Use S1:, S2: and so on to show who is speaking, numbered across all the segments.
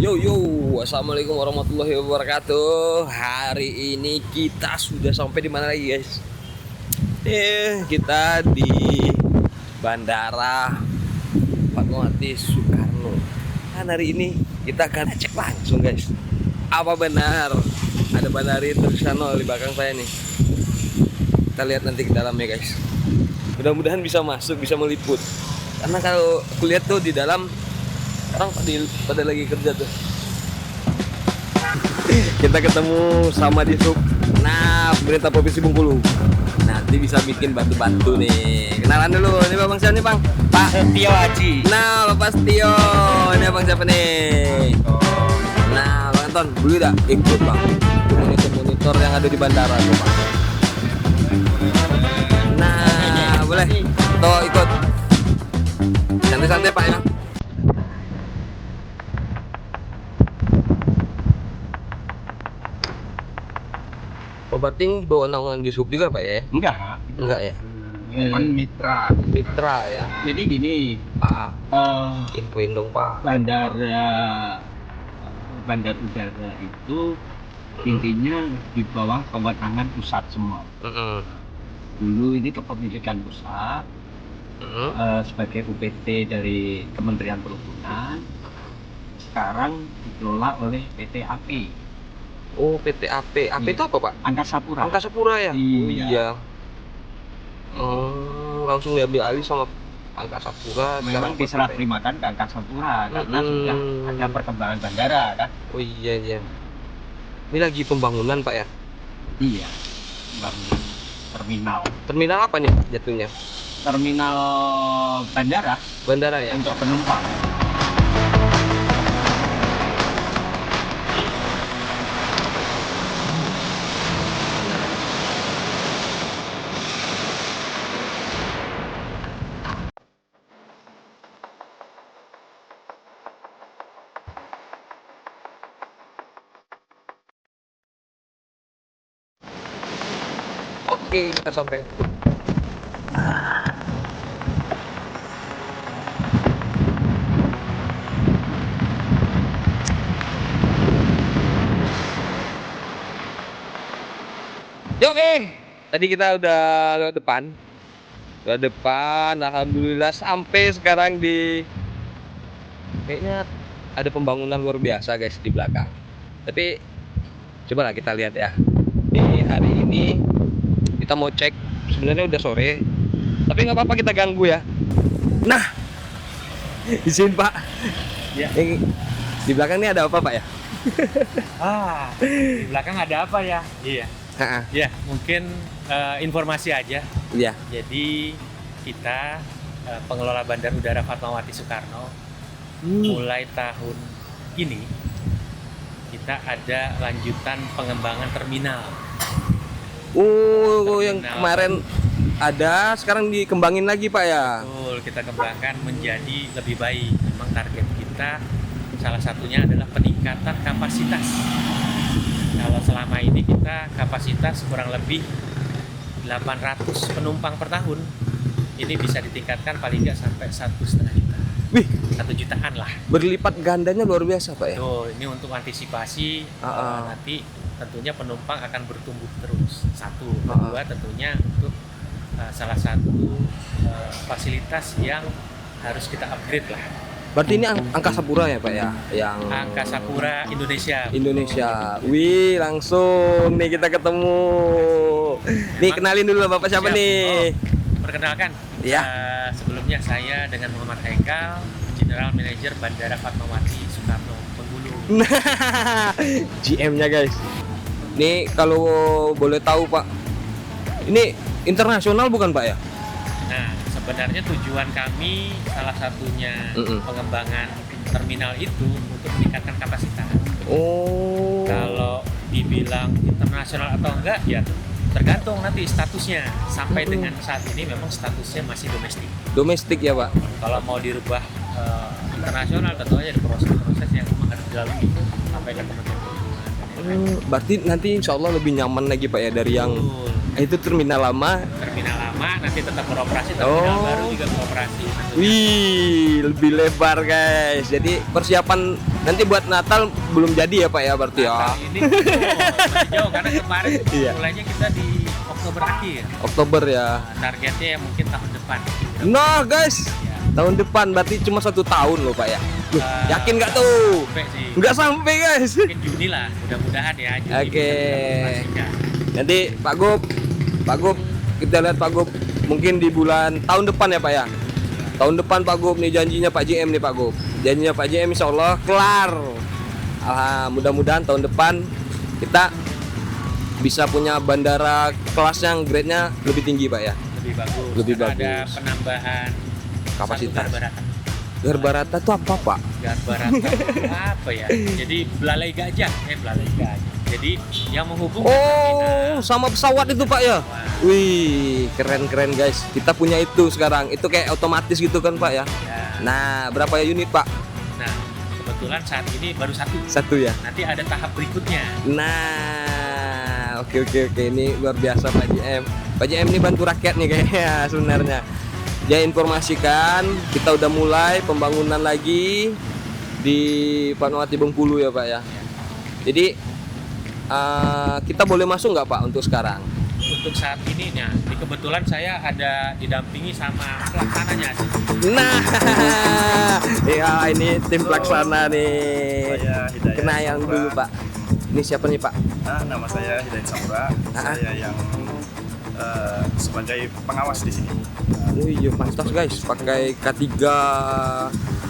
S1: Yo yo, assalamualaikum warahmatullahi wabarakatuh. Hari ini kita sudah sampai di mana lagi, guys? Kita di Bandara Fatmawati Soekarno. Dan hari ini kita akan cek langsung, guys. Apa benar ada bandara internasional di belakang saya nih? Kita lihat nanti ke dalamnya, guys. Mudah-mudahan bisa masuk, bisa meliput. Karena kalau aku lihat tuh di dalam orang pada lagi kerja tuh. Kita ketemu sama di sub. Nah, pemerintah Provinsi Bengkulu. Nanti bisa bikin batu-batu nih. Kenalan dulu. Ini Bang siapa nih, Bang? Pak
S2: Setio Haji.
S1: Nah, Bapak Setio. Ini Bang siapa nih? Nah, Bang Anton, boleh dah ikut, Bang. Monitor yang ada di bandara tuh, Bang. Nah, boleh. Tuh ikut. Santai-santai, Pak ya. Oh, berarti bawa naungan di sub juga, Pak ya? Enggak ya?
S2: Kan mitra.
S1: Mitra ya?
S2: Jadi gini,
S1: Pak, infoin dong, Pak.
S2: bandar udara itu intinya di bawah kewenangan pusat semua. Dulu ini kepemilikan pusat sebagai UPT dari Kementerian Perhubungan. Sekarang dikelola oleh PT AP.
S1: Oh, PT AP. AP
S2: Iya.
S1: itu apa, Pak?
S2: Angkasa Pura.
S1: Angkasa Pura ya?
S2: Iya.
S1: Oh, iya. Langsung diambil alih sama Angkasa Pura.
S2: Memang diserah terimakan ke Angkasa Pura karena sudah ada perkembangan bandara kan.
S1: Oh iya iya. Ini lagi pembangunan, Pak ya?
S2: Iya. Bangunan terminal.
S1: Terminal apa nih jatuhnya?
S2: Terminal bandara
S1: Bandara ya?
S2: untuk penumpang.
S1: Oke, kita sampai. Yuk, tadi kita udah lewat depan. Lewat depan, alhamdulillah sampai sekarang di kayaknya ada pembangunan luar biasa, guys, di belakang. Tapi coba lah kita lihat ya. Nih, hari ini kita mau cek, sebenarnya udah sore, tapi nggak apa-apa kita ganggu ya. Nah, izin Pak.
S2: Ya.
S1: Di belakang ini ada apa, Pak ya?
S3: Di belakang ada apa ya? Iya. Ya, mungkin informasi aja.
S1: Iya.
S3: Jadi kita pengelola Bandar Udara Fatmawati Soekarno mulai tahun ini kita ada lanjutan pengembangan terminal.
S1: Yang kemarin ada, sekarang dikembangin lagi, Pak ya?
S3: Betul, kita kembangkan menjadi lebih baik. Memang target kita salah satunya adalah peningkatan kapasitas. Kalau selama ini kita kapasitas kurang lebih 800 penumpang per tahun, ini bisa ditingkatkan paling nggak sampai 1,5 juta.
S1: Wih,
S3: 1 jutaan lah.
S1: berlipat gandanya luar biasa, Pak ya?
S3: Tuh, ini untuk antisipasi nanti tentunya penumpang akan bertumbuh terus. Satu, kedua tentunya untuk salah satu fasilitas yang harus kita upgrade lah.
S1: Berarti ini Angkasa Pura ya, Pak ya? Yang
S3: Angkasa Pura
S1: Indonesia. Wih, langsung nih kita ketemu. Nih, kenalin dulu Bapak siapa
S3: Siap.
S1: nih?
S3: Perkenalkan,
S1: Iya.
S3: sebelumnya saya dengan Muhammad Haikal, General Manager Bandara Fatmawati Soekarno Bengkulu.
S1: Nah, GM-nya, guys. Nih, kalau boleh tahu, Pak, ini internasional bukan, Pak ya?
S3: Nah, sebenarnya tujuan kami salah satunya pengembangan terminal itu untuk meningkatkan kapasitas.
S1: Oh.
S3: Kalau dibilang internasional atau enggak, ya tergantung nanti statusnya. Sampai dengan saat ini memang statusnya masih domestik.
S1: Domestik ya, Pak?
S3: Kalau mau dirubah internasional, tentu aja ada proses-proses yang memang harus dilalui sampai ke Kementerian Perhubungan.
S1: Berarti nanti insya Allah lebih nyaman lagi, Pak ya, dari yang Itu terminal lama.
S3: Terminal lama nanti tetap beroperasi, terminal
S1: Oh.
S3: baru juga beroperasi. tentunya.
S1: Wih, lebih lebar guys. Jadi persiapan nanti buat Natal belum jadi ya Pak ya berarti ya.
S3: Natal ini masih jauh karena kemarin
S1: Iya.
S3: mulainya kita di Oktober akhir.
S1: Oktober ya.
S3: Targetnya ya mungkin tahun depan.
S1: Nah guys,
S3: Ya,
S1: tahun depan berarti cuma 1 tahun loh Pak ya. Loh,
S3: Eh,
S1: yakin nggak tuh?
S3: sampai sih.
S1: Nggak sampai guys.
S3: Mungkin Juni lah, mudah-mudahan ya Juni
S1: Oke.
S3: bisa dioperasikan.
S1: Nanti Pak Gub, kita lihat Pak Gub mungkin di bulan tahun depan ya Pak ya. Tahun depan Pak Gub nih janjinya Pak JM nih Pak Gub. Janjinya Pak JM insya Allah kelar. Mudah-mudahan tahun depan kita bisa punya bandara kelas yang grade-nya lebih tinggi Pak ya.
S3: Lebih bagus.
S1: Lebih
S3: Karena ada
S1: bagus.
S3: penambahan
S1: Kapasitas.
S3: satu garbarata.
S1: Garbarata itu apa Pak?
S3: Garbarata apa ya? Jadi belalai gajah, belalai gajah. Jadi yang menghubungkan
S1: Oh, sama pesawat itu Pak ya.
S3: Wah,
S1: Wih, keren guys. Kita punya itu sekarang. Itu kayak otomatis gitu kan Pak ya.
S3: ya.
S1: Nah, berapa ya unit Pak?
S3: Nah, kebetulan saat ini baru satu.
S1: Satu ya.
S3: Nanti ada tahap berikutnya.
S1: Nah, oke. Ini luar biasa Pak JM. Pak JM ini bantu rakyat nih kayaknya sebenarnya. Dia informasikan kita udah mulai pembangunan lagi di Fatmawati Bengkulu ya Pak ya. Jadi kita boleh masuk nggak Pak untuk sekarang?
S3: Untuk saat ini, nah, kebetulan saya ada didampingi sama pelaksananya.
S1: Nah, ya ini tim pelaksana nih.
S4: Saya Hidayat
S1: Kenalan
S4: Samura.
S1: dulu Pak. Ini siapa nih Pak?
S4: Nama saya Hidayat Samura. Saya yang sebagai pengawas di sini.
S1: Oh iya pantas guys, pakai K3,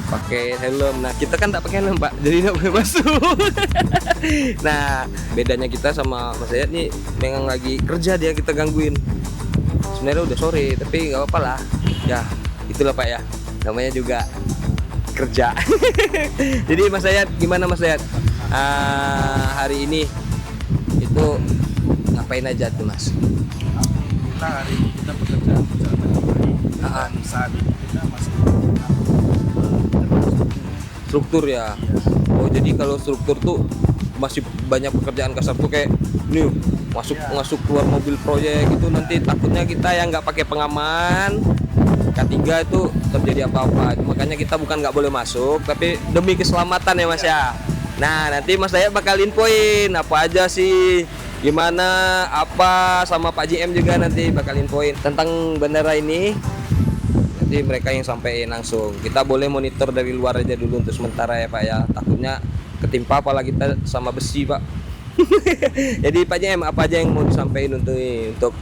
S1: pakai helm. Nah kita kan tak pakai helm Pak, jadi nggak boleh masuk. Nah bedanya kita sama Mas Ayat nih, memang lagi kerja dia kita gangguin. Sebenarnya udah sore, tapi nggak apa-apa lah. Ya itulah Pak ya, namanya juga kerja. Jadi Mas Ayat, gimana Mas Ayat? Hari ini itu ngapain aja tuh Mas?
S4: Kita hari ini kita bekerja berjalan dengan baik dan saat ini kita masih
S1: Struktur ya. Oh jadi kalau struktur tuh masih banyak pekerjaan kasar tuh kayak nih masuk keluar mobil proyek itu nanti takutnya kita yang nggak pakai pengaman K3 itu terjadi apa-apa. Makanya kita bukan nggak boleh masuk tapi demi keselamatan ya Mas ya. Nah nanti Mas saya bakal infoin apa aja sih, gimana apa sama Pak JM juga nanti bakal infoin tentang bandara ini. Nanti mereka yang sampein langsung. Kita boleh monitor dari luar aja dulu untuk sementara ya Pak ya. Takutnya ketimpa apalagi kita sama besi Pak. Jadi Pak JM apa aja yang mau disampaikan untuk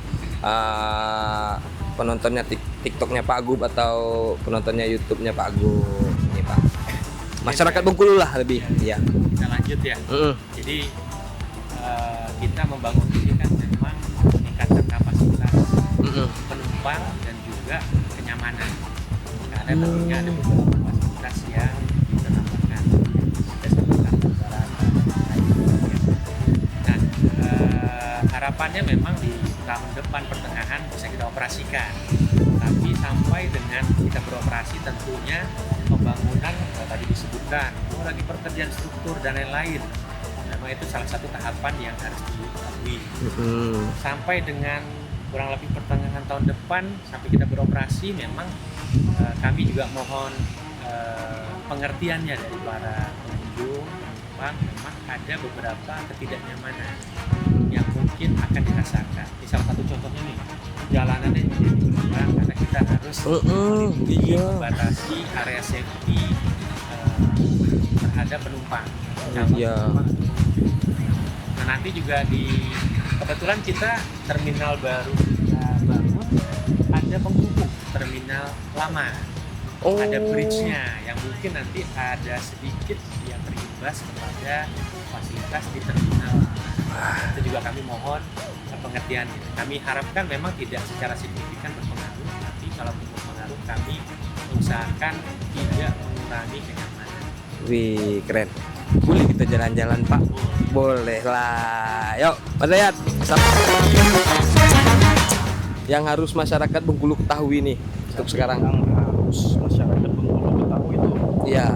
S1: penontonnya TikToknya Pak Agub atau penontonnya YouTube-nya Pak Agub ini Pak. Masyarakat Bengkulu lah lebih ya.
S3: Kita lanjut ya. Jadi kita membangun ini kan memang meningkatkan kapasitas penumpang dan juga kenyamanan. Karena tentunya ada beberapa fasilitas yang kita tambahkan. Ada sebutan barata. Nah, harapannya memang di tahun depan pertengahan bisa kita operasikan. Tapi sampai dengan kita beroperasi tentunya pembangunan tadi disebutkan, lagi pekerjaan struktur dan lain-lain. Memang itu salah satu tahapan yang harus dilalui. Sampai dengan kurang lebih pertengahan tahun depan sampai kita beroperasi, memang kami juga mohon pengertiannya dari para pengunjung, penumpang. Memang ada beberapa ketidaknyamanan yang mungkin akan dirasakan. Ini salah satu contohnya nih, jalanannya menjadi berkurang karena kita harus membatasi area safety terhadap penumpang. Nah nanti juga kebetulan kita terminal baru kita bangun, ada penghubung terminal lama. Ada bridge-nya yang mungkin nanti ada sedikit yang terimbas kepada fasilitas di terminal. Itu juga kami mohon pengertian. Kami harapkan memang tidak secara signifikan berpengaruh, tapi kalau berpengaruh kami usahakan tidak mengurangi kenyamanan.
S1: Wih keren. Boleh kita jalan-jalan Pak? Boleh lah. Yuk Mas Ayat. Yang harus masyarakat Bengkulu ketahui nih untuk sekarang.
S4: Yang harus masyarakat Bengkulu ketahui itu
S1: Iya.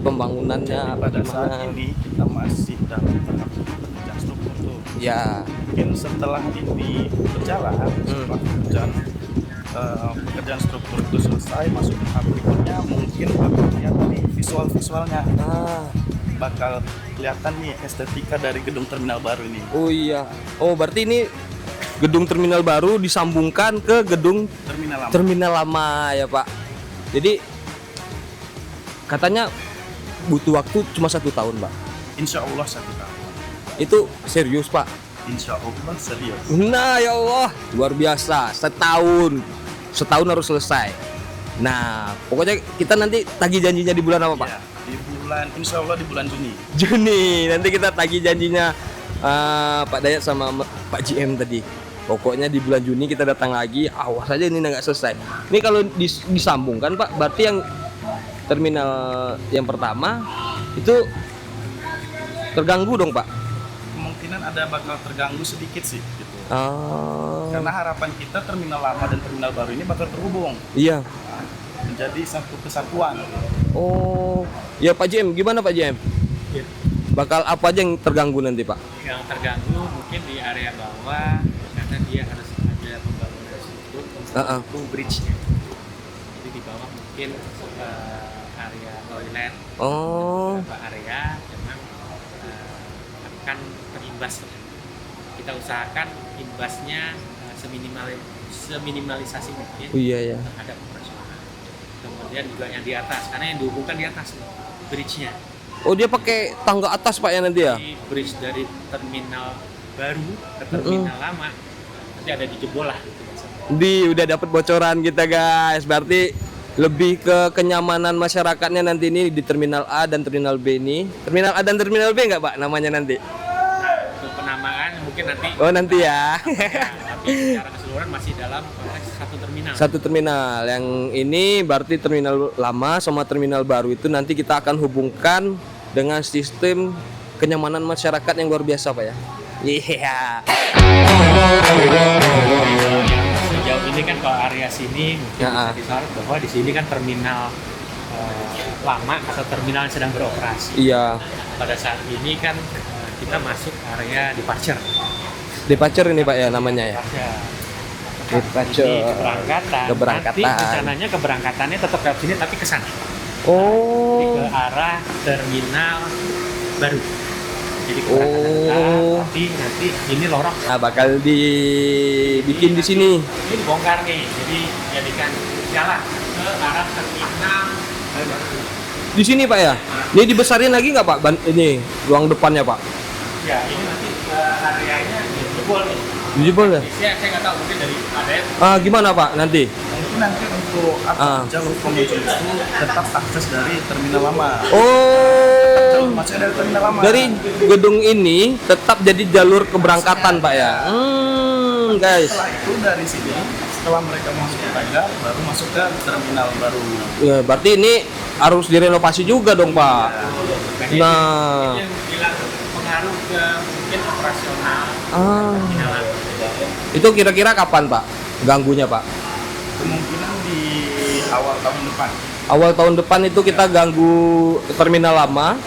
S1: Pembangunannya
S4: pada saat ini kita masih dalam tahap pekerjaan struktur tuh.
S1: Ya.
S4: mungkin setelah ini berjalan, setelah pekerjaan struktur itu selesai, masuk ke tahap berikutnya, mungkin bakal lihat nih visualnya. Bakal kelihatan nih estetika dari gedung terminal baru ini.
S1: Oh iya. Oh berarti ini gedung terminal baru disambungkan ke gedung terminal lama ya Pak. Jadi katanya butuh waktu cuma 1 tahun Pak.
S4: Insya Allah 1 tahun.
S1: Itu serius Pak?
S4: Insya Allah serius.
S1: Nah ya Allah luar biasa, setahun harus selesai. Nah pokoknya kita nanti tagih janjinya di bulan apa Pak?
S4: Ya, insya Allah di bulan Juni.
S1: Juni nanti kita tagih janjinya Pak Dayat sama Pak GM tadi. Pokoknya di bulan Juni kita datang lagi, awas aja ini nggak selesai. Ini kalau disambungkan Pak, berarti yang terminal yang pertama itu terganggu dong Pak?
S4: Kemungkinan ada bakal terganggu sedikit sih gitu.
S1: Oh.
S4: Karena harapan kita terminal lama dan terminal baru ini bakal terhubung.
S1: Iya.
S4: Menjadi satu kesatuan.
S1: Oh. Ya Pak GM, gimana Pak GM?
S3: Ya.
S1: Bakal apa aja yang terganggu nanti Pak?
S3: Yang terganggu mungkin di area bawah karena dia harus ada pembangunan struktur untuk bridge-nya. Jadi di bawah mungkin area toilet, beberapa area memang akan terimbas. Kita usahakan imbasnya seminimalisasi mungkin terhadap operasional. Kemudian juga yang di atas, karena yang dihubungkan di atas bridge-nya.
S1: Oh dia pakai tangga atas Pak ya nanti ya?
S3: Di bridge dari terminal baru ke terminal lama nanti ada dijebol lah gitu maksudnya.
S1: Udah dapat bocoran kita guys. Berarti lebih ke kenyamanan masyarakatnya nanti ini di terminal A dan terminal B ini. Terminal A dan terminal B nggak Pak namanya nanti?
S3: Nah, untuk penamaan mungkin nanti.
S1: Oh nanti ya.
S3: Tapi secara keseluruhan masih dalam konteks satu terminal.
S1: Satu terminal. Yang ini berarti terminal lama sama terminal baru itu nanti kita akan hubungkan dengan sistem kenyamanan masyarakat yang luar biasa Pak ya. Iya.
S3: Sejauh ini kan kalau area sini mungkin bisa disorot bahwa di sini kan terminal lama atau terminal yang sedang beroperasi.
S1: Iya.
S3: Pada saat ini kan kita masuk area departure.
S1: Departure ini Pak ya namanya ya.
S3: Departure. Ini keberangkatan. Nanti rencananya keberangkatannya tetap lewat sini tapi ke sana.
S1: Oh.
S3: Ke arah terminal baru. Jadi keberangkatan tapi nanti ini lorong.
S1: Nah, bakal dibikin di sini.
S3: Ini dibongkar nih. Jadi jadikan jalan ke arah terminal baru.
S1: Di sini Pak ya? Ini dibesarin lagi nggak Pak? Ini ruang depannya Pak?
S3: Ya ini nanti areanya jebol nih.
S1: Jebol ya?
S3: Saya nggak tahu mungkin dari ada.
S1: Gimana Pak nanti?
S4: Mungkin nanti untuk jalur pengunjung itu tetap akses dari terminal lama.
S1: Oh.
S4: Masih dari terminal lama.
S1: Dari gedung ini tetap jadi jalur keberangkatan Pak ya? Guys.
S4: Setelah itu dari sini, setelah mereka masuk ke tangga, baru masuk ke terminal baru.
S1: Ya, berarti ini harus direnovasi juga dong Pak. Nah.
S3: Yang bilang pengaruh ke mungkin operasional.
S1: Itu kira-kira kapan Pak? Ganggunya Pak?
S4: Kemungkinan di awal tahun depan.
S1: Awal tahun depan itu kita ganggu terminal lama.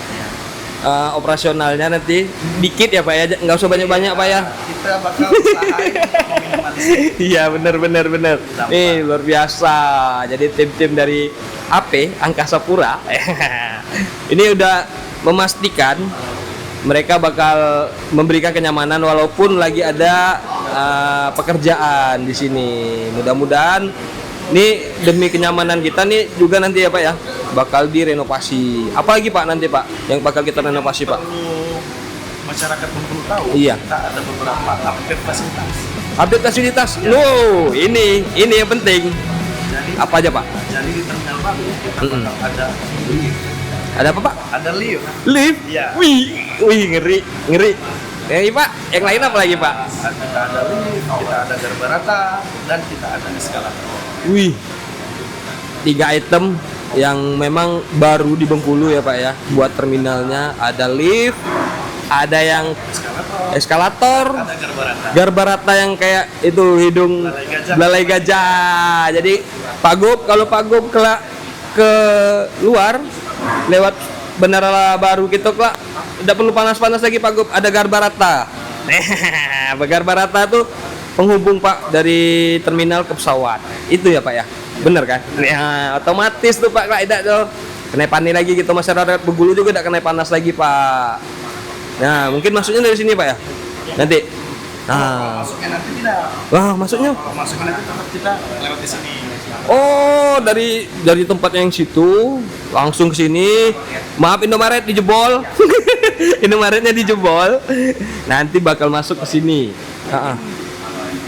S1: Operasionalnya nanti dikit ya Pak ya, nggak usah banyak-banyak Pak ya.
S4: Kita bakal usahain meminimalisir.
S1: Iya benar. Nih luar biasa. Jadi tim-tim dari AP Angkasa Pura ini udah memastikan mereka bakal memberikan kenyamanan walaupun lagi ada pekerjaan di sini. Mudah-mudahan ini demi kenyamanan kita nih juga nanti ya Pak ya bakal direnovasi. Apalagi Pak nanti Pak yang bakal kita renovasi Pak?
S4: Perlu masyarakat pun perlu tahu.
S1: Iya.
S4: Kita ada beberapa update fasilitas.
S1: Update fasilitas. Loh, ini yang penting.
S4: Jadi
S1: apa aja Pak?
S4: Jadi di terminal baru kita bakal ada lift.
S1: Ada apa Pak?
S4: Ada lift.
S1: Lift?
S4: Iya.
S1: Wih ngeri. Pak, yang lain apa lagi Pak?
S4: Kita ada lift, kita ada garbarata, dan kita ada eskalator.
S1: Wih, 3 item yang memang baru di Bengkulu ya Pak ya. Buat terminalnya ada lift, ada yang eskalator,
S4: ada
S1: garbarata yang kayak itu hidung belalai gajah. Jadi Pak Gop, kalau Pak Gop ke luar lewat Bandara Baru gitu Pak, tidak perlu panas-panas lagi Pak Gop, ada garbarata. Pagar Barata tuh penghubung Pak dari terminal ke pesawat. Itu ya Pak ya? Bener kan? Ya, otomatis tuh Pak kaidah tuh. Kena panik lagi gitu, masyarakat Bengkulu juga tidak kena panas lagi Pak. Nah, mungkin masuknya dari sini Pak ya? Nanti. Nah.
S4: Masuknya nanti tidak.
S1: Wah, masuknya.
S4: Masuknya nanti tempat kita lewat di sini.
S1: Oh, dari tempat yang situ langsung ke sini. Maaf Indomaret dijebol. Indomaretnya dijebol. Nanti bakal masuk ke sini.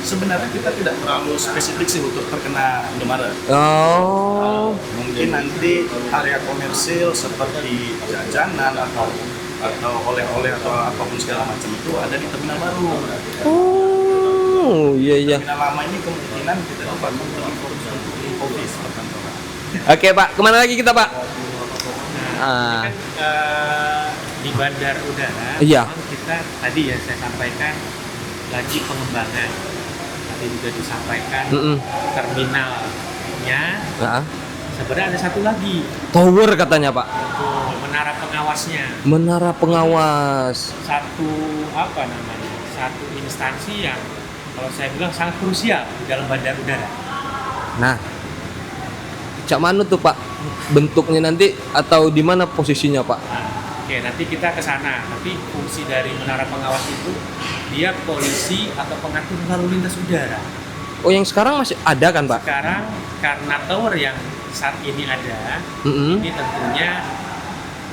S4: Sebenarnya kita tidak terlalu spesifik sih untuk terkena Indomaret.
S1: Oh,
S4: Mungkin nanti area komersil seperti jajanan atau oleh-oleh atau apapun segala macam itu ada di terminal baru.
S1: oh, iya.
S4: Terminal lama ini kemungkinan kita dapat untuk info perkantoran.
S1: Oke Pak, kemana lagi kita Pak?
S3: Ini kan di bandar udara,
S1: Iya.
S3: memang kita tadi ya saya sampaikan lagi pengembangan. Tadi juga disampaikan terminalnya. Sebenarnya ada satu lagi,
S1: Tower katanya Pak.
S3: menara pengawasnya.
S1: Menara pengawas.
S3: Satu satu instansi yang kalau saya bilang sangat krusial di dalam bandar udara.
S1: Nah, cak mana tuh Pak bentuknya nanti atau di mana posisinya Pak?
S3: Oke, nanti kita ke sana. Tapi fungsi dari menara pengawas itu dia polisi atau pengatur lalu lintas udara.
S1: Oh, yang sekarang masih ada kan Pak?
S3: Sekarang karena tower yang saat ini ada, ini tentunya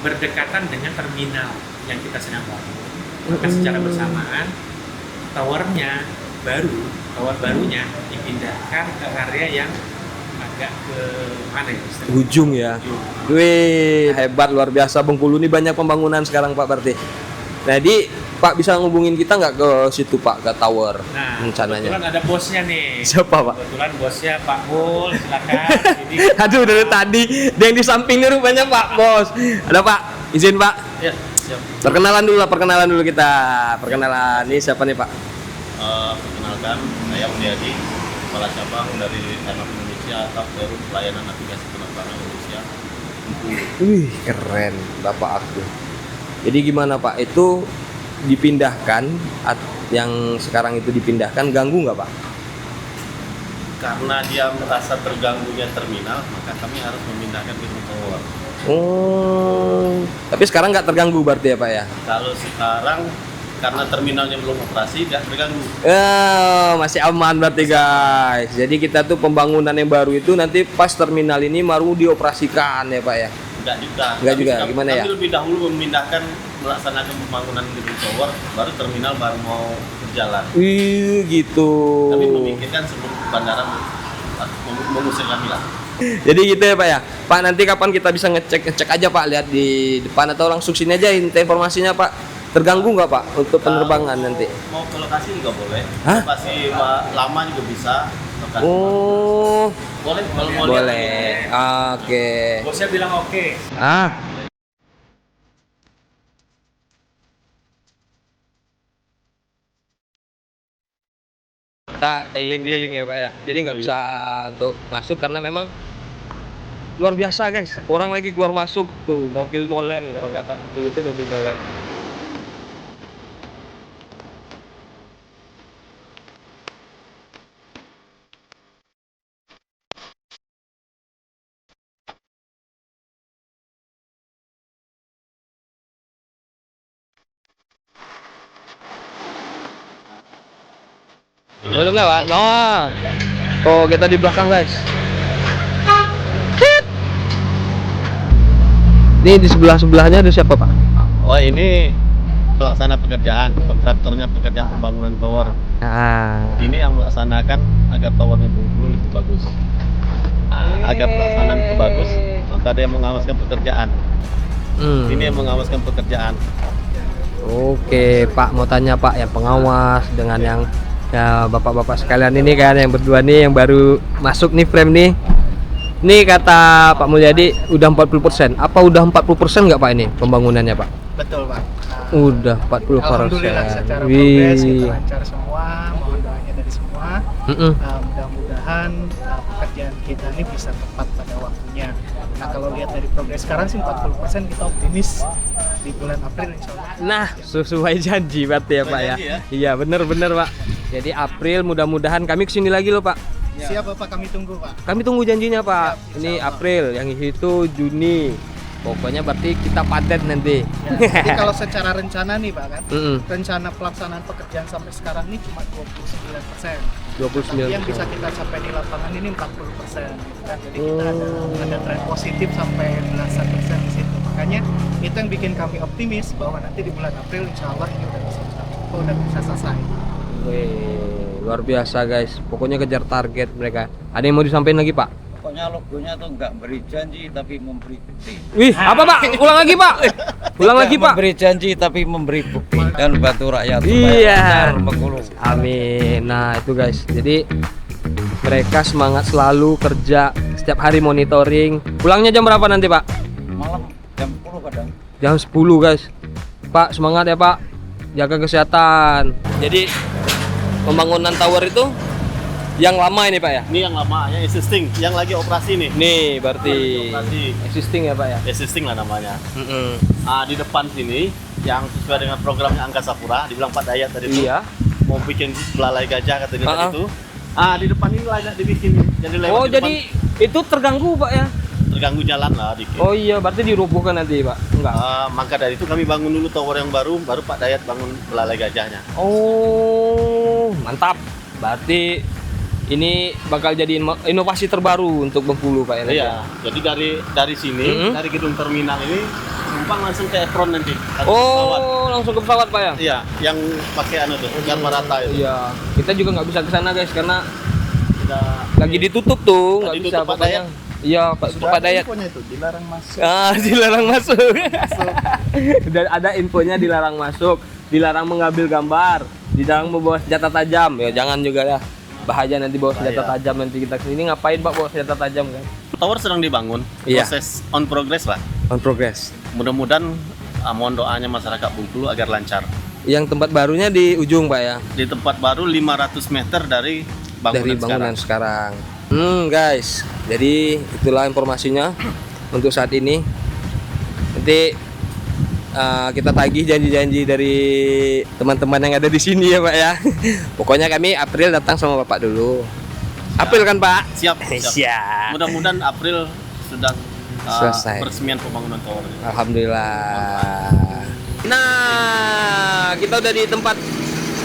S3: berdekatan dengan terminal yang kita sedang bangun. Maka secara bersamaan tower barunya dipindahkan ke area yang agak ke mana ya?
S1: Ujung ya. Wih, hebat luar biasa Bengkulu ini banyak pembangunan sekarang Pak berarti. Jadi Pak bisa ngubungin kita nggak ke situ Pak, ke tower
S3: Nah,
S1: rencananya?
S3: kebetulan ada bosnya nih.
S1: Siapa Pak?
S3: Kebetulan bosnya Pak Mul, silakan. Jadi
S1: Aduh dari tadi dia yang di samping nih rupanya Pak Bos. Ada Pak, izin Pak.
S2: Ya, siap.
S1: Perkenalan dulu kita. Perkenalan, ini siapa nih Pak?
S2: Perkenalkan, saya Mulyadi, Kepala Cabang dari Airnav Indonesia, Hub Baru Pelayanan Navigasi Penerbangan Indonesia.
S1: Wih, keren Bapak aku. Jadi gimana Pak? Itu dipindahkan, yang sekarang itu dipindahkan, ganggu nggak Pak?
S2: Karena dia merasa terganggunya terminal, maka kami harus memindahkan ke tower.
S1: Oh, tapi sekarang nggak terganggu berarti ya Pak ya?
S2: Kalau sekarang karena terminalnya belum operasi, nggak terganggu.
S1: Masih aman berarti guys. Jadi kita tuh pembangunan yang baru itu nanti pas terminal ini baru dioperasikan ya Pak ya? Enggak juga. Gimana ya?
S2: Kami lebih dahulu memindahkan, melaksanakan pembangunan gedung tower, baru terminal baru mau berjalan.
S1: Wih, gitu.
S2: Kami memikirkan sebelum bandara mengusir kami lah.
S1: Jadi gitu ya Pak ya. Pak, nanti kapan kita bisa ngecek aja Pak, lihat di depan atau langsung sini aja minta informasinya Pak. Terganggu nggak Pak untuk penerbangan nanti?
S2: Mau ke lokasi juga boleh.
S1: Hah?
S2: Lokasi lama juga bisa. Lokasi
S1: Oh,
S2: boleh kalau mau lihat.
S1: boleh. Oke.
S3: bosnya bilang oke.
S1: Kita keliling-keliling ya Pak ya. Jadi nggak bisa untuk masuk karena memang luar biasa guys. Orang lagi keluar masuk tuh mobil molen kalau kata itu mobil molen. Belum lewat? Nah, oh kita di belakang guys. Ini di sebelah-sebelahnya ada siapa Pak?
S2: Oh, ini pelaksana pekerjaan, kontraktornya pekerjaan pembangunan tower.
S1: Nah,
S2: Ini yang melaksanakan agar towernya Bengkulu itu bagus. Agar pelaksanaan itu bagus, maka ada yang mengawaskan pekerjaan. Ini yang mengawaskan pekerjaan.
S1: Oke Pak, mau tanya Pak, yang pengawas dengan yang ya bapak-bapak sekalian ini kan yang berdua nih yang baru masuk nih frame nih. Ini kata Pak Mulyadi udah 40%. Apa udah 40% nggak Pak ini pembangunannya Pak?
S5: Betul Pak.
S1: Udah 40%.
S5: Alhamdulillah secara progres itu lancar semua. Mohon doanya dari semua. Mudah-mudahan pekerjaan kita ini bisa tepat pada waktunya. Nah kalau lihat dari progres sekarang sih 40%, kita optimis di bulan April insya Allah.
S1: Nah, sesuai janji berarti ya Pak ya.
S2: janji ya?
S1: Iya, bener Pak. Jadi April mudah-mudahan kami kesini lagi loh Pak.
S5: Siap Bapak, kami tunggu Pak.
S1: Kami tunggu janjinya Pak.
S5: Siap,
S1: Ini
S5: insya Allah.
S1: April, yang itu Juni. Pokoknya berarti kita paten nanti.
S5: Ya, jadi kalau secara rencana nih Pak kan,
S1: Mm-mm.
S5: rencana pelaksanaan pekerjaan sampai sekarang ini cuma 29%.
S1: 29.
S5: Tapi yang bisa kita capai di lapangan ini 40%. Gitu kan. Jadi kita ada tren positif sampai belasan persen di situ. Makanya itu yang bikin kami optimis bahwa nanti di bulan April insya Allah ini udah bisa selesai.
S1: Wih, luar biasa guys. Pokoknya kejar target mereka. Ada yang mau disampaikan lagi Pak?
S6: Pokoknya logonya tuh nggak beri janji tapi memberi bukti.
S1: Wih, apa Pak? Ulang lagi Pak. Ulang lagi Pak.
S6: Memberi janji tapi memberi bukti dan bantu rakyat.
S1: Iya.
S6: Supaya Bengkulu.
S1: Amin. Nah itu guys. Jadi mereka semangat selalu kerja, setiap hari monitoring. Pulangnya jam berapa nanti Pak?
S6: Malam jam 10 kadang.
S1: Jam 10 guys. Pak semangat ya Pak. Jaga kesehatan. Jadi pembangunan tower itu yang lama ini Pak ya?
S2: Ini yang lama, yang existing, yang lagi operasi nih.
S1: Nih berarti
S2: Operasi.
S1: existing ya Pak ya?
S2: Existing lah namanya.
S1: Mm-mm.
S2: Di depan sini yang sesuai dengan programnya Angkasa Pura, dibilang Pak Dayat tadi itu
S1: Iya.
S2: mau bikin belalai gajah katanya tadi
S1: Ah, ah.
S2: itu. Di depan ini layak dibikin. Jadi lewat
S1: Oh
S2: di depan,
S1: jadi itu terganggu Pak ya?
S2: terganggu jalan lah dikit.
S1: Oh iya berarti dirobohkan nanti Pak? Enggak?
S2: Maka dari itu kami bangun dulu tower yang baru Pak Dayat bangun belalai gajahnya.
S1: Oh mantap. Berarti ini bakal jadi inovasi terbaru untuk Bengkulu Pak ya? nanti?
S2: Iya, jadi dari sini,
S1: Mm-hmm.
S2: dari gedung terminal ini numpang langsung ke Efron nanti. Ada pesawat.
S1: Oh langsung ke pesawat Pak ya?
S2: Iya, yang pakai anu tuh, Dharma Rata itu.
S1: Iya. Kita juga nggak bisa ke sana guys karena
S2: Udah
S1: lagi ditutup tuh, nggak
S2: Tadi
S1: bisa
S2: tutup Pak
S1: pokoknya. Iya Pak
S4: Sudah
S1: Pak
S4: ada
S1: Dayat.
S4: infonya itu, dilarang masuk.
S1: Dilarang masuk. Udah ada infonya dilarang masuk, dilarang mengambil gambar, dilarang membawa senjata tajam. Ya jangan juga ya. Bahaya nanti bawa senjata
S2: Bahaya.
S1: tajam nanti kita kesini ngapain Pak bawa senjata tajam kan?
S2: tower sedang dibangun,
S1: Iya.
S2: proses on progress lah.
S1: On progress.
S2: Mudah-mudahan mohon doanya masyarakat Bengkulu agar lancar.
S1: Yang tempat barunya di ujung Pak ya?
S2: Di tempat baru 500 meter dari bangunan,
S1: Dari bangunan sekarang. Guys, jadi itulah informasinya untuk saat ini. Nanti kita tagih janji-janji dari teman-teman yang ada di sini ya Pak ya. Pokoknya kami April datang sama Bapak dulu. April kan Pak?
S2: Siap.
S1: Siap.
S2: Mudah-mudahan April sudah
S1: Selesai.
S2: peresmian pembangunan tower.
S1: Alhamdulillah. Nah, kita udah di tempat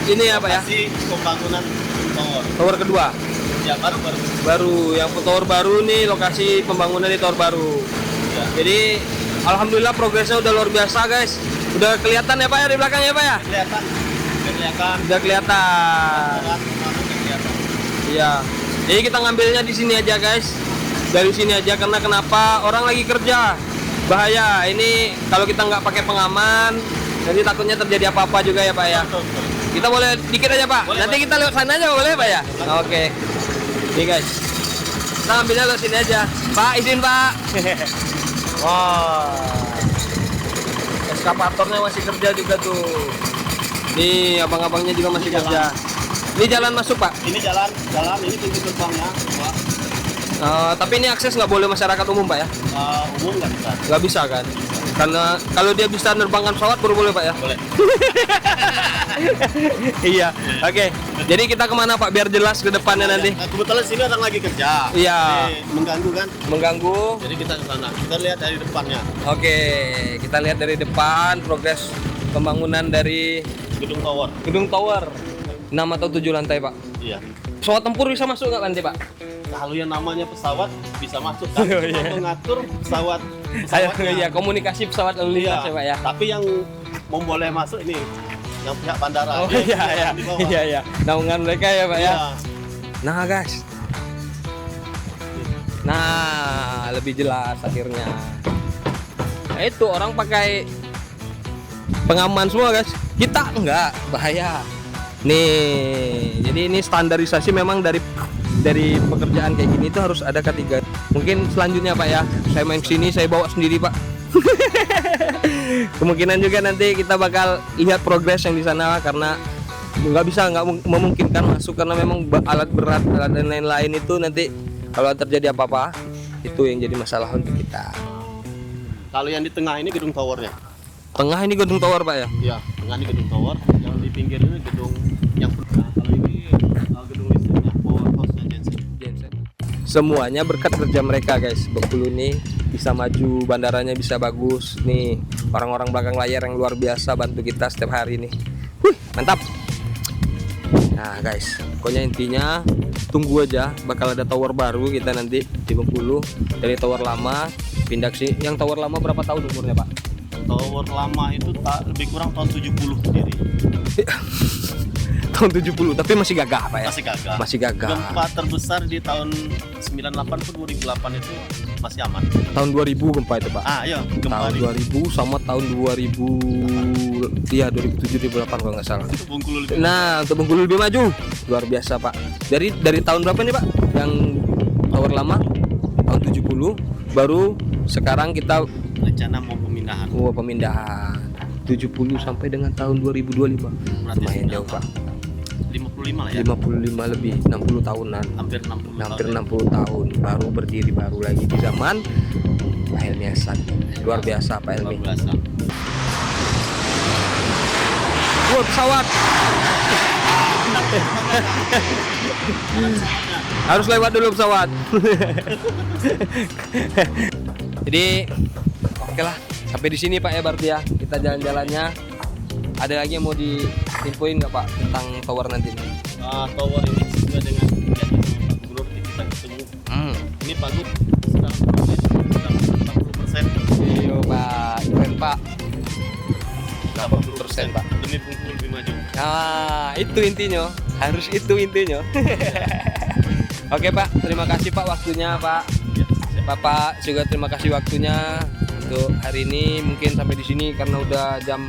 S1: ini ya Pak ya.
S2: Lokasi pembangunan tower.
S1: Tower kedua.
S2: Ya baru.
S1: Baru yang tower baru nih, lokasi pembangunan di tower baru.
S2: Ya.
S1: Jadi alhamdulillah progresnya udah luar biasa guys. Udah kelihatan ya Pak ya di belakangnya Pak ya?
S2: Kelihatan.
S1: Udah kelihatan.
S2: Kelihatan.
S1: Iya. Jadi kita ngambilnya di sini aja guys. Dari sini aja karena kenapa? Orang lagi kerja. Bahaya. Ini kalau kita nggak pakai pengaman, nanti takutnya terjadi apa-apa juga ya Pak ya. Kita boleh dikit aja Pak.
S2: Boleh,
S1: Nanti
S2: Pak.
S1: kita lewat sana aja boleh Pak ya? Oke. Nih guys. Kita ambilnya lewat sini aja. Pak, izin Pak. Wah. Eskavatornya masih kerja juga tuh. Nih, abang-abangnya juga masih
S2: Ini
S1: kerja. Ini jalan masuk Pak.
S2: Ini jalan ini pintu gerbangnya. Pak.
S1: Tapi ini akses nggak boleh masyarakat umum Pak ya?
S2: Umum nggak bisa.
S1: Nggak bisa kan? Karena kalau dia bisa nerbangkan pesawat baru boleh Pak ya?
S2: Boleh.
S1: Iya. Oke. Jadi kita kemana Pak biar jelas ke depannya nanti?
S2: Nah, kebetulan sini orang lagi kerja.
S1: Iya.
S2: Jadi mengganggu kan?
S1: Mengganggu.
S2: Jadi kita ke sana. Kita lihat dari depannya.
S1: Oke. Kita lihat dari depan progres pembangunan dari
S2: Gedung tower.
S1: gedung tower 6 atau 7 lantai Pak.
S2: Iya.
S1: Pesawat tempur bisa masuk nggak nanti Pak?
S2: Kalau yang namanya pesawat bisa masuk kan?
S1: Oh, iya.
S2: Mengatur
S1: Ayo,
S2: pesawatnya.
S1: iya, komunikasi pesawat lalu lintas ya Pak ya.
S2: Tapi yang memboleh masuk ini yang pihak bandara.
S1: Oh
S2: Dia
S1: iya
S2: yang
S1: iya
S2: di bawah.
S1: iya iya. Naungan mereka ya Pak ya.
S2: Iya.
S1: Nah guys. Nah lebih jelas akhirnya. Nah, itu orang pakai pengaman semua guys. Kita enggak, bahaya. Nih, jadi ini standarisasi memang dari pekerjaan kayak gini itu harus ada K3. Mungkin selanjutnya Pak ya, saya main sini saya bawa sendiri Pak. Kemungkinan juga nanti kita bakal lihat progres yang di sana karena nggak memungkinkan masuk karena memang alat berat alat dan lain-lain itu nanti kalau terjadi apa-apa Itu yang jadi masalah untuk kita.
S2: Kalau yang di tengah ini gedung towernya.
S1: Tengah ini gedung tower Pak ya?
S2: Iya, tengah ini gedung tower. Yang di pinggir ini gedung yang nah, kalau ini gedung listriknya, power house-nya Genset.
S1: Semuanya berkat kerja mereka guys. Bengkulu nih bisa maju, bandaranya bisa bagus. Nih orang-orang belakang layar yang luar biasa bantu kita setiap hari nih. Mantap. Nah guys, pokoknya intinya tunggu aja, bakal ada tower baru kita nanti di Bengkulu. Dari tower lama pindah ke sini. Yang tower lama berapa tahun umurnya Pak?
S2: Tower lama itu lebih kurang tahun 70 sendiri.
S1: Tahun 70, tapi masih gagah Pak ya?
S2: Masih gagah.
S1: Masih gagah.
S2: Gempa terbesar di tahun 98 pun 2008 itu masih aman.
S1: Tahun 2000 gempa itu Pak?
S2: Iya, gempa
S1: Tahun 2000 sama tahun 2000, iya 2007 2008 kalau nggak salah.
S2: itu Bengkulu lebih.
S1: Nah, untuk Bengkulu lebih maju, luar biasa Pak. Dari tahun berapa nih Pak? Yang tower lama tahun 70, baru sekarang kita
S2: Rencana mau pemindahan.
S1: pemindahan 70 sampai dengan tahun 2025.
S2: Berarti
S1: Lumayan jauh Pak.
S2: 55 lah ya.
S1: 55 lebih, 60 tahunan.
S2: Hampir 60
S1: Hampir
S2: tahun.
S1: 60 tahun baru berdiri baru lagi di zaman Pak Helmi Hasan. Luar biasa Pak
S2: Luar
S1: Helmi.
S2: biasa.
S1: Wah, pesawat. Harus lewat dulu pesawat. Jadi oke lah, sampai di sini Pak ya berarti ya. Kita jalan-jalannya. Ada lagi yang mau diinfoin nggak Pak tentang tower nanti nih?
S2: Tower ini sesuai dengan janji sama Pak Gubernur kita ketemu. Ini Pak Gub sedang proses sedang 40%.
S1: Iya Pak, keren Pak. 80% Pak.
S2: Demi Bengkulu lebih maju.
S1: Nah, itu intinya. Harus itu intinya. Oke Pak, terima kasih Pak waktunya Pak.
S2: Ya, siap.
S1: Bapak juga terima kasih waktunya untuk hari ini. Mungkin sampai di sini karena udah jam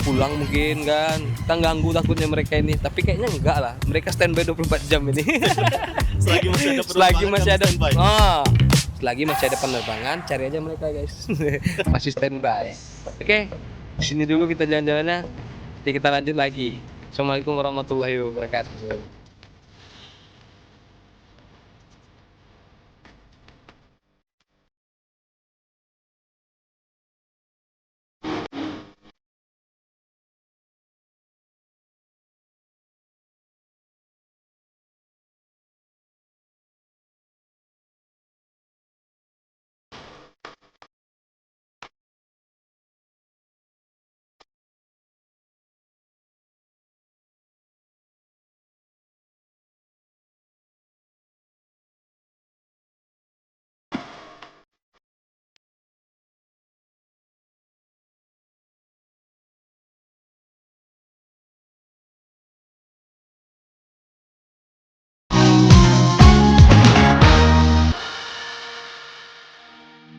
S1: pulang mungkin kan. Kita ganggu takutnya mereka ini. Tapi kayaknya enggak lah. Mereka standby 24 jam ini.
S2: Selagi masih ada
S1: Selagi masih ada
S2: standby.
S1: selagi masih ada penerbangan, cari aja mereka guys. Masih standby. Oke, di sini dulu kita jalan-jalannya. Nanti kita lanjut lagi. Assalamualaikum warahmatullahi wabarakatuh.